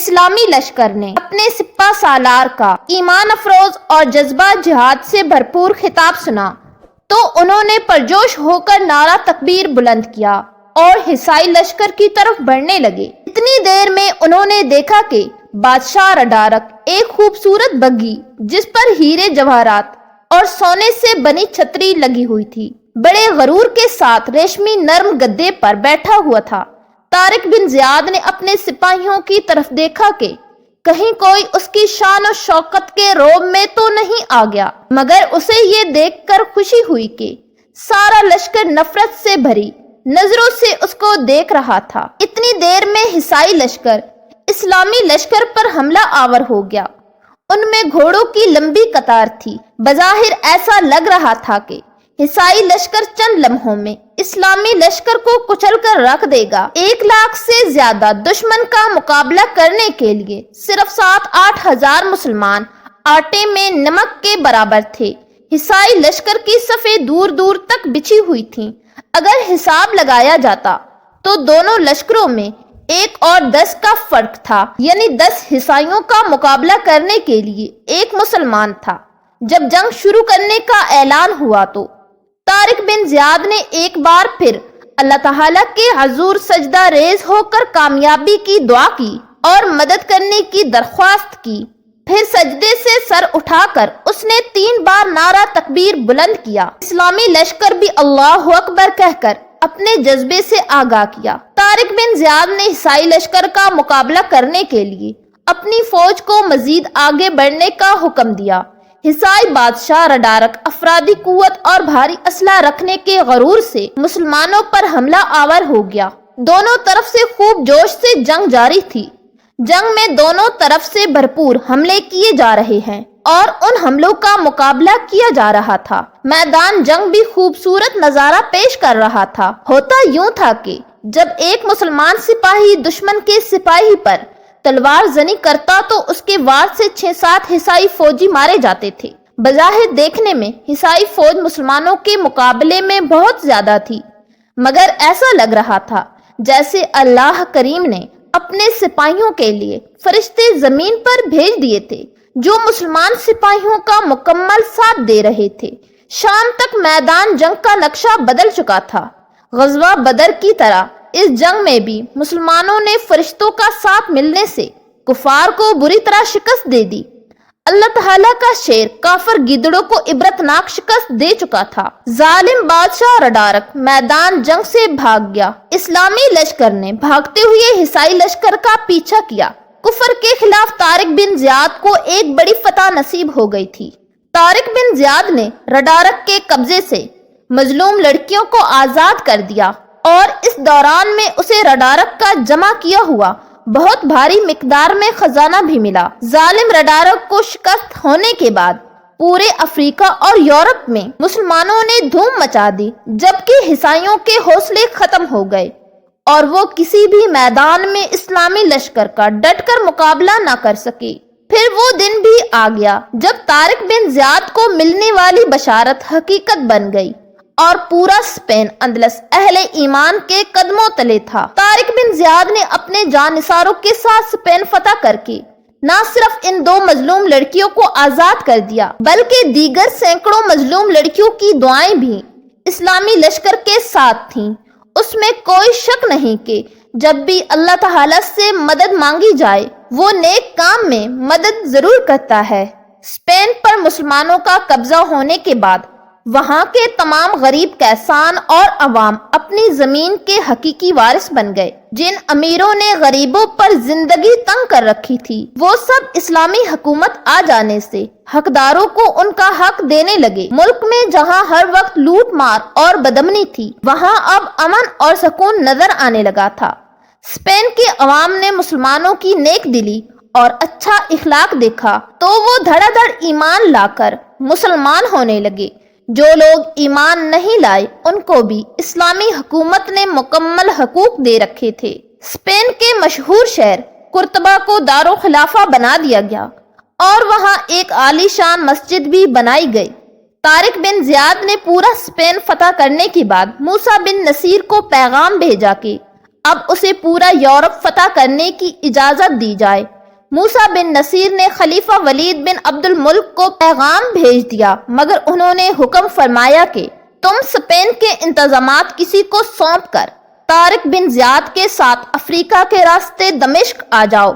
اسلامی لشکر نے اپنے سپہ سالار کا ایمان افروز اور جذبہ جہاد سے بھرپور خطاب سنا تو انہوں نے پرجوش ہو کر نعرہ تکبیر بلند کیا اور حصائی لشکر کی طرف بڑھنے لگے۔ اتنی دیر میں انہوں نے دیکھا کہ بادشاہ رڈارک ایک خوبصورت بگھی جس پر ہیرے جواہرات اور سونے سے بنی چھتری لگی ہوئی تھی، بڑے غرور کے ساتھ ریشمی نرم گدے پر بیٹھا ہوا تھا۔ طارق بن زیاد نے اپنے سپاہیوں کی طرف دیکھا کہ کہیں کوئی اس کی شان و شوکت کے روب میں تو نہیں آ گیا، مگر اسے یہ دیکھ کر خوشی ہوئی کہ سارا لشکر نفرت سے بھری نظروں سے اس کو دیکھ رہا تھا۔ اتنی دیر میں حصائی لشکر اسلامی لشکر پر حملہ آور ہو گیا۔ ان میں گھوڑوں کی لمبی قطار تھی۔ بظاہر ایسا لگ رہا تھا کہ حصائی لشکر چند لمحوں میں اسلامی لشکر کو کچل کر رکھ دے گا۔ 1,00,000 سے زیادہ دشمن کا مقابلہ کرنے کے لیے صرف 7-8 ہزار مسلمان آٹے میں نمک کے برابر تھے۔ حصائی لشکر کی صفیں دور دور تک بچھی ہوئی تھیں۔ اگر حساب لگایا جاتا تو دونوں لشکروں میں 1 اور 10 کا فرق تھا، یعنی 10 حصائیوں کا مقابلہ کرنے کے لیے 1 مسلمان تھا۔ جب جنگ شروع کرنے کا اعلان ہوا تو طارق بن زیاد نے ایک بار پھر اللہ تعالیٰ کے حضور سجدہ ریز ہو کر کامیابی کی دعا کی اور مدد کرنے کی درخواست کی۔ پھر سجدے سے سر اٹھا کر اس نے 3 بار نعرہ تکبیر بلند کیا۔ اسلامی لشکر بھی اللہ اکبر کہہ کر اپنے جذبے سے آگاہ کیا۔ طارق بن زیاد نے حصائی لشکر کا مقابلہ کرنے کے لیے اپنی فوج کو مزید آگے بڑھنے کا حکم دیا۔ حصائی بادشاہ رڈارک افرادی قوت اور بھاری اسلحہ رکھنے کے غرور سے مسلمانوں پر حملہ آور ہو گیا۔ دونوں طرف سے خوب جوش سے جنگ جاری تھی۔ جنگ میں دونوں طرف سے بھرپور حملے کیے جا رہے ہیں اور ان حملوں کا مقابلہ کیا جا رہا تھا۔ میدان جنگ بھی خوبصورت نظارہ پیش کر رہا تھا۔ ہوتا یوں تھا کہ جب ایک مسلمان سپاہی دشمن کے سپاہی پر تلوار زنی کرتا تو اس کے وار سے 6-7 حصائی فوجی مارے جاتے تھے۔ بظاہر دیکھنے میں حصائی فوج مسلمانوں کے مقابلے میں بہت زیادہ تھی، مگر ایسا لگ رہا تھا جیسے اللہ کریم نے اپنے سپاہیوں کے لیے فرشتے زمین پر بھیج دیے تھے جو مسلمان سپاہیوں کا مکمل ساتھ دے رہے تھے۔ شام تک میدان جنگ کا نقشہ بدل چکا تھا۔ غزوہ بدر کی طرح اس جنگ میں بھی مسلمانوں نے فرشتوں کا ساتھ ملنے سے کفار کو بری طرح شکست دے دی۔ اللہ تعالیٰ کا شیر کافر گیدڑوں کو عبرتناک شکست دے چکا تھا۔ ظالم بادشاہ رڈارک میدان جنگ سے بھاگ گیا۔ اسلامی لشکر نے بھاگتے ہوئے حصائی لشکر کا پیچھا کیا۔ کفر کے خلاف طارق بن زیاد کو ایک بڑی فتح نصیب ہو گئی تھی۔ طارق بن زیاد نے رڈارک کے قبضے سے مظلوم لڑکیوں کو آزاد کر دیا اور اس دوران میں اسے رڈارک کا جمع کیا ہوا بہت بھاری مقدار میں خزانہ بھی ملا۔ ظالم رڈارک کو شکست ہونے کے بعد پورے افریقہ اور یورپ میں مسلمانوں نے دھوم مچا دی، جبکہ حصائیوں کے حوصلے ختم ہو گئے اور وہ کسی بھی میدان میں اسلامی لشکر کا ڈٹ کر مقابلہ نہ کر سکے۔ پھر وہ دن بھی آ گیا جب طارق بن زیاد کو ملنے والی بشارت حقیقت بن گئی اور پورا اسپین اندلس اہل ایمان کے قدموں تلے تھا۔ طارق بن زیاد نے اپنے جانثاروں کے ساتھ اسپین فتح کر کے نہ صرف ان 2 مظلوم لڑکیوں کو آزاد کر دیا بلکہ دیگر سینکڑوں مظلوم لڑکیوں کی دعائیں بھی اسلامی لشکر کے ساتھ تھیں۔ اس میں کوئی شک نہیں کہ جب بھی اللہ تعالیٰ سے مدد مانگی جائے وہ نیک کام میں مدد ضرور کرتا ہے۔ اسپین پر مسلمانوں کا قبضہ ہونے کے بعد وہاں کے تمام غریب کیسان اور عوام اپنی زمین کے حقیقی وارث بن گئے۔ جن امیروں نے غریبوں پر زندگی تنگ کر رکھی تھی وہ سب اسلامی حکومت آ جانے سے حقداروں کو ان کا حق دینے لگے۔ ملک میں جہاں ہر وقت لوٹ مار اور بدامنی تھی وہاں اب امن اور سکون نظر آنے لگا تھا۔ اسپین کے عوام نے مسلمانوں کی نیک دلی اور اچھا اخلاق دیکھا تو وہ دھڑا دھڑ ایمان لا کر مسلمان ہونے لگے۔ جو لوگ ایمان نہیں لائے ان کو بھی اسلامی حکومت نے مکمل حقوق دے رکھے تھے۔ اسپین کے مشہور شہر قرطبہ کو دارالخلافہ بنا دیا گیا اور وہاں ایک عالی شان مسجد بھی بنائی گئی۔ طارق بن زیاد نے پورا اسپین فتح کرنے کے بعد موسیٰ بن نصیر کو پیغام بھیجا کہ اب اسے پورا یورپ فتح کرنے کی اجازت دی جائے۔ موسیٰ بن نصیر نے خلیفہ ولید بن عبد الملک کو پیغام بھیج دیا، مگر انہوں نے حکم فرمایا کہ تم اسپین کے انتظامات کسی کو سونپ کر طارق بن زیاد کے ساتھ افریقہ کے راستے دمشق آ جاؤ۔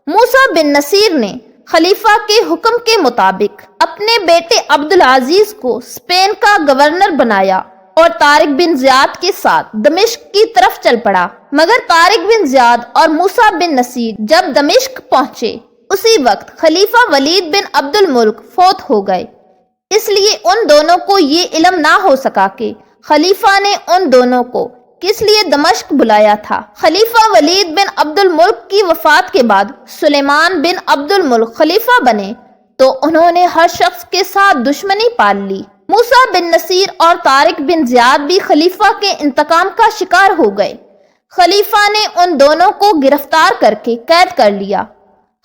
موسیٰ بن نصیر نے خلیفہ کے حکم کے مطابق اپنے بیٹے عبدالعزیز کو اسپین کا گورنر بنایا اور طارق بن زیاد کے ساتھ دمشق کی طرف چل پڑا، مگر طارق بن زیاد اور موسیٰ بن نصیر جب دمشق پہنچے اسی وقت خلیفہ ولید بن عبد الملک فوت ہو گئے، اس لیے ان دونوں کو یہ علم نہ ہو سکا کہ خلیفہ نے ان دونوں کو کس لیے دمشق بلایا تھا۔ خلیفہ ولید بن عبد الملک کی وفات کے بعد سلیمان بن عبد الملک خلیفہ بنے تو انہوں نے ہر شخص کے ساتھ دشمنی پال لی۔ موسیٰ بن نصیر اور طارق بن زیاد بھی خلیفہ کے انتقام کا شکار ہو گئے۔ خلیفہ نے ان دونوں کو گرفتار کر کے قید کر لیا۔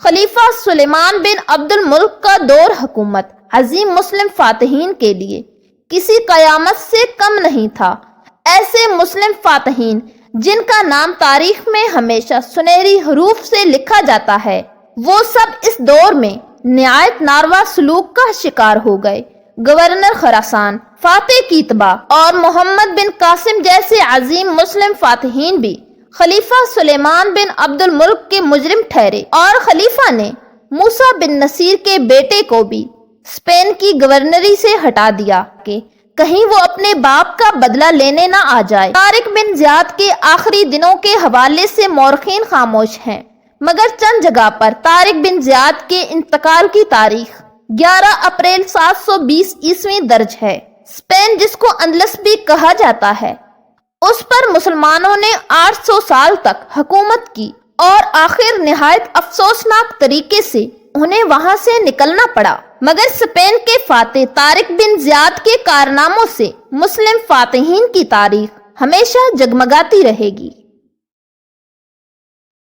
خلیفہ سلیمان بن عبد الملک کا دور حکومت عظیم مسلم فاتحین کے لیے کسی قیامت سے کم نہیں تھا۔ ایسے مسلم فاتحین جن کا نام تاریخ میں ہمیشہ سنہری حروف سے لکھا جاتا ہے، وہ سب اس دور میں نہایت ناروا سلوک کا شکار ہو گئے۔ گورنر خراسان، فاتح کیتبہ اور محمد بن قاسم جیسے عظیم مسلم فاتحین بھی خلیفہ سلیمان بن عبد الملک کے مجرم ٹھہرے، اور خلیفہ نے موسیٰ بن نصیر کے بیٹے کو بھی اسپین کی گورنری سے ہٹا دیا کہ کہیں وہ اپنے باپ کا بدلہ لینے نہ آ جائے۔ طارق بن زیاد کے آخری دنوں کے حوالے سے مورخین خاموش ہیں، مگر چند جگہ پر طارق بن زیاد کے انتقال کی تاریخ 11 اپریل 720 عیسوی درج ہے۔ اسپین، جس کو اندلس بھی کہا جاتا ہے، اس پر مسلمانوں نے 800 سال تک حکومت کی اور آخر نہایت افسوسناک طریقے سے انہیں وہاں سے نکلنا پڑا، مگر اسپین کے فاتح طارق بن زیاد کے کارناموں سے مسلم فاتحین کی تاریخ ہمیشہ جگمگاتی رہے گی۔